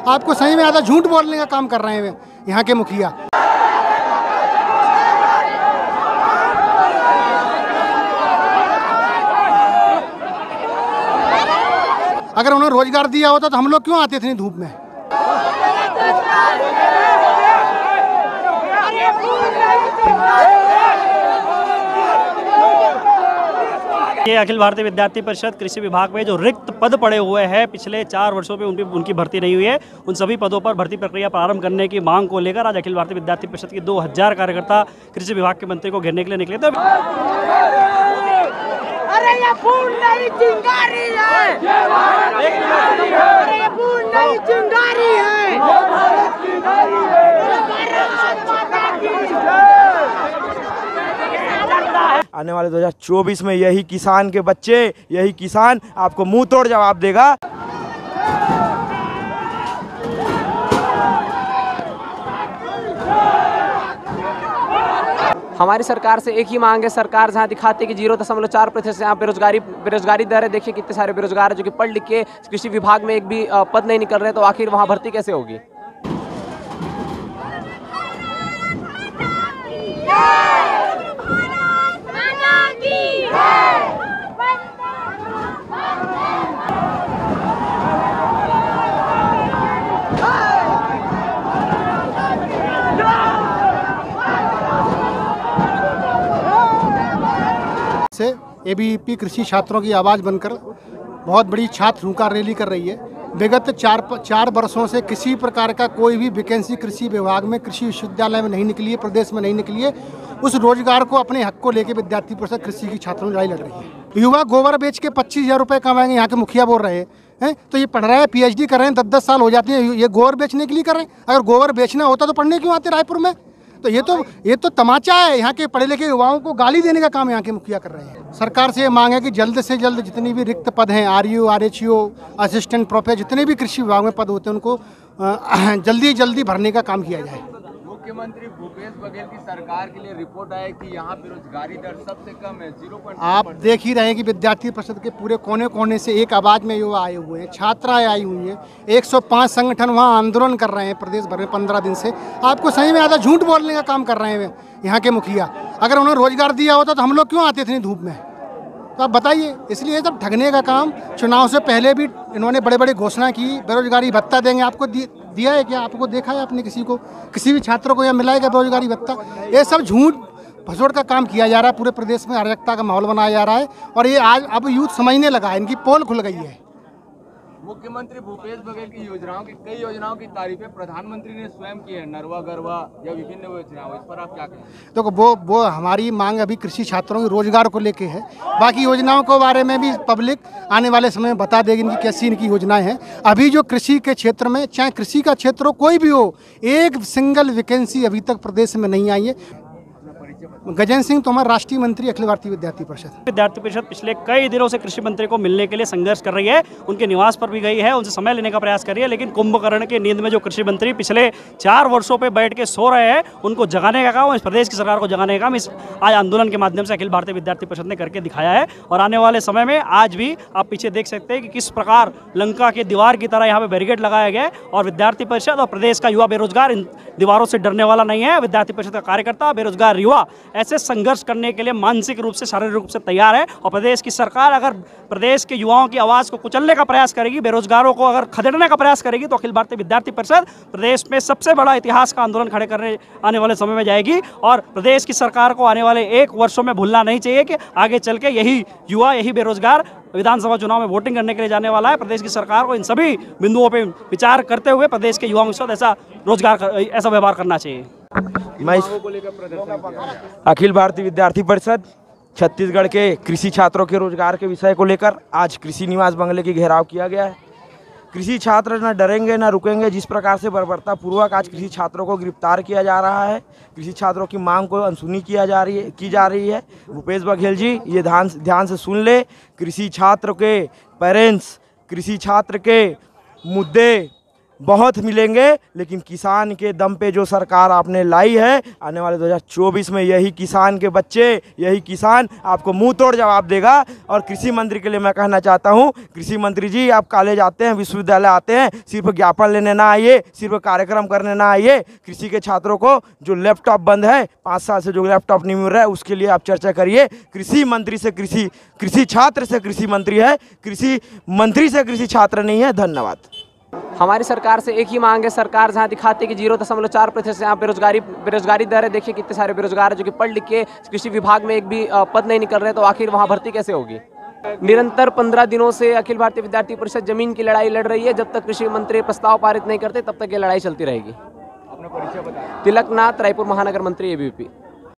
आपको सही में आधा झूठ बोलने का काम कर रहे हैं यहाँ के मुखिया। अगर उन्होंने रोजगार दिया होता तो हम लोग क्यों आते थे धूप में। ये अखिल भारतीय विद्यार्थी परिषद कृषि विभाग में जो रिक्त पद पड़े हुए हैं पिछले 4 वर्षों में उनकी भर्ती नहीं हुई है, उन सभी पदों पर भर्ती प्रक्रिया प्रारंभ करने की मांग को लेकर आज अखिल भारतीय विद्यार्थी परिषद के 2000 कार्यकर्ता कृषि विभाग के मंत्री को घेरने के लिए निकले थे। अरे ये फूल नहीं चिंगारी है, अरे ये फूल नहीं चिंगारी है। आने वाले 2024 में यही किसान के बच्चे, यही किसान आपको मुंह तोड़ जवाब देगा। हमारी सरकार से एक ही मांग है, सरकार जहां दिखाती है कि 0.4% यहाँ बेरोजगारी दर है। देखिए कितने सारे बेरोजगार है जो कि पढ़ लिख के कृषि विभाग में एक भी पद नहीं निकल रहे, तो आखिर वहां भर्ती कैसे होगी। से एबीवीपी कृषि छात्रों की आवाज़ बनकर बहुत बड़ी छात्र हुंकार रैली कर रही है। विगत 4 वर्षों से किसी प्रकार का कोई भी वैकेंसी कृषि विभाग में, कृषि विश्वविद्यालय में नहीं निकली है, प्रदेश में नहीं निकली है। उस रोजगार को, अपने हक को लेकर विद्यार्थी परिषद कृषि की छात्रों में लड़ाई लड़ रही है। युवा गोबर बेच के 25,000 रुपये कमाएंगे, यहाँ के मुखिया बोल रहे हैं। तो ये पढ़ रहे हैं, PhD कर रहे हैं, 10-10 साल हो जाते हैं, ये गोबर बेचने के लिए कर रहे हैं। अगर गोबर बेचना होता तो पढ़ने क्यों आते रायपुर में। तो ये तो तमाचा है। यहाँ के पढ़े लिखे युवाओं को गाली देने का काम यहाँ के मुखिया कर रहे हैं। सरकार से ये मांग है कि जल्द से जल्द जितनी भी रिक्त पद हैं, RU, RHO, असिस्टेंट प्रोफेसर, जितने भी कृषि विभाग में पद होते हैं उनको जल्दी भरने का काम किया जाए। मुख्यमंत्री भूपेश बघेल की सरकार के लिए रिपोर्ट आए कि यहाँ बेरोजगारी दर सबसे कम है, 0.2%। आप देख ही रहे हैं कि विद्यार्थी परिषद के पूरे कोने कोने से एक आवाज़ में युवा आए हुए हैं, छात्राएं आई हुई हैं। 105 संगठन वहाँ आंदोलन कर रहे हैं प्रदेश भर में 15 दिन से। आपको सही में आधा झूठ बोलने का काम कर रहे हैं यहाँ के मुखिया। अगर उन्होंने रोजगार दिया होता तो हम लोग क्यों आते थे धूप में। तो आप बताइए। इसलिए सब ठगने का काम। चुनाव से पहले भी इन्होंने बड़े बड़े घोषणा की, बेरोजगारी भत्ता देंगे। आपको दिया है क्या? आपको देखा है आपने किसी भी छात्र को यहाँ मिला है क्या बेरोजगारी भत्ता? ये सब झूठ भसोड़ का काम किया जा रहा है। पूरे प्रदेश में अराजकता का माहौल बनाया जा रहा है और ये आज अब यूथ समझने लगा है, इनकी पोल खुल गई है। मुख्यमंत्री भूपेश बघेल की कई योजनाओं की तारीफें प्रधानमंत्री ने स्वयं की है, नरवा गरवा या विभिन्न योजनाओं, इस पर आप क्या कहें? तो वो हमारी मांग अभी कृषि छात्रों के रोजगार को लेके है। बाकी योजनाओं के बारे में भी पब्लिक आने वाले समय में बता देगी इनकी कैसी इनकी योजनाएं हैं। अभी जो कृषि के क्षेत्र में, चाहे कृषि का क्षेत्र हो कोई भी हो, एक सिंगल वैकेंसी अभी तक प्रदेश में नहीं आई है। गजेंद्र सिंह तोमर, राष्ट्रीय मंत्री, अखिल भारतीय विद्यार्थी परिषद। विद्यार्थी परिषद पिछले कई दिनों से कृषि मंत्री को मिलने के लिए संघर्ष कर रही है। उनके निवास पर भी गई है, उनसे समय लेने का प्रयास कर रही है, लेकिन कुंभकर्ण की नींद में जो कृषि मंत्री पिछले 4 वर्षों पे बैठ के सो रहे हैं, उनको जगाने का काम, इस प्रदेश की सरकार को जगाने का काम इस आज आंदोलन के माध्यम से अखिल भारतीय विद्यार्थी परिषद ने करके दिखाया है। और आने वाले समय में आज भी आप पीछे देख सकते हैं कि किस प्रकार लंका के दीवार की तरह यहाँ पे बैरिकेड लगाया गया है। और विद्यार्थी परिषद और प्रदेश का युवा बेरोजगार इन दीवारों से डरने वाला नहीं है। विद्यार्थी परिषद का कार्यकर्ता, बेरोजगार युवा ऐसे संघर्ष करने के लिए मानसिक रूप से, शारीरिक रूप से तैयार है। और प्रदेश की सरकार अगर प्रदेश के युवाओं की आवाज़ को कुचलने का प्रयास करेगी, बेरोजगारों को अगर खदेड़ने का प्रयास करेगी, तो अखिल भारतीय विद्यार्थी परिषद प्रदेश में सबसे बड़ा इतिहास का आंदोलन खड़े करने आने वाले समय में जाएगी। और प्रदेश की सरकार को आने वाले 1 वर्षों में भूलना नहीं चाहिए कि आगे चल के यही युवा, यही बेरोजगार विधानसभा चुनाव में वोटिंग करने के लिए जाने वाला है। प्रदेश की सरकार को इन सभी बिंदुओं पर विचार करते हुए प्रदेश के युवाओं के साथ ऐसा व्यवहार करना चाहिए। मैं अखिल भारतीय विद्यार्थी परिषद छत्तीसगढ़ के कृषि छात्रों के रोजगार के विषय को लेकर आज कृषि निवास बंगले की घेराव किया गया है। कृषि छात्र न डरेंगे न रुकेंगे। जिस प्रकार से बर्बरतापूर्वक आज कृषि छात्रों को गिरफ्तार किया जा रहा है, कृषि छात्रों की मांग को अनसुनी की जा रही है। भूपेश बघेल जी ये ध्यान से सुन ले। कृषि छात्र के पेरेंट्स, कृषि छात्र के मुद्दे बहुत मिलेंगे, लेकिन किसान के दम पे जो सरकार आपने लाई है, आने वाले 2024 में यही किसान के बच्चे, यही किसान आपको मुंह तोड़ जवाब देगा। और कृषि मंत्री के लिए मैं कहना चाहता हूं, कृषि मंत्री जी, आप कॉलेज आते हैं, विश्वविद्यालय आते हैं, सिर्फ ज्ञापन लेने ना आइए, सिर्फ कार्यक्रम करने ना आइए। कृषि के छात्रों को जो लैपटॉप बंद है, 5 साल से जो लैपटॉप नहीं मिल रहा है, उसके लिए आप चर्चा करिए। कृषि मंत्री से कृषि छात्र से कृषि मंत्री है, कृषि मंत्री से कृषि छात्र नहीं है। धन्यवाद। हमारी सरकार से एक ही मांग है, सरकार जहां दिखाती है कि 0.4% से यहाँ बेरोजगारी दर है। देखिए कितने सारे बेरोजगार है जो कि पढ़ लिख के कृषि विभाग में एक भी पद नहीं निकल रहे, तो आखिर वहाँ भर्ती कैसे होगी। निरंतर 15 दिनों से अखिल भारतीय विद्यार्थी परिषद जमीन की लड़ाई लड़ रही है। जब तक कृषि मंत्री प्रस्ताव पारित नहीं करते, तब तक ये लड़ाई चलती रहेगी। अपना परिचय बताएं। तिलकनाथ, रायपुर महानगर मंत्री, ABVP।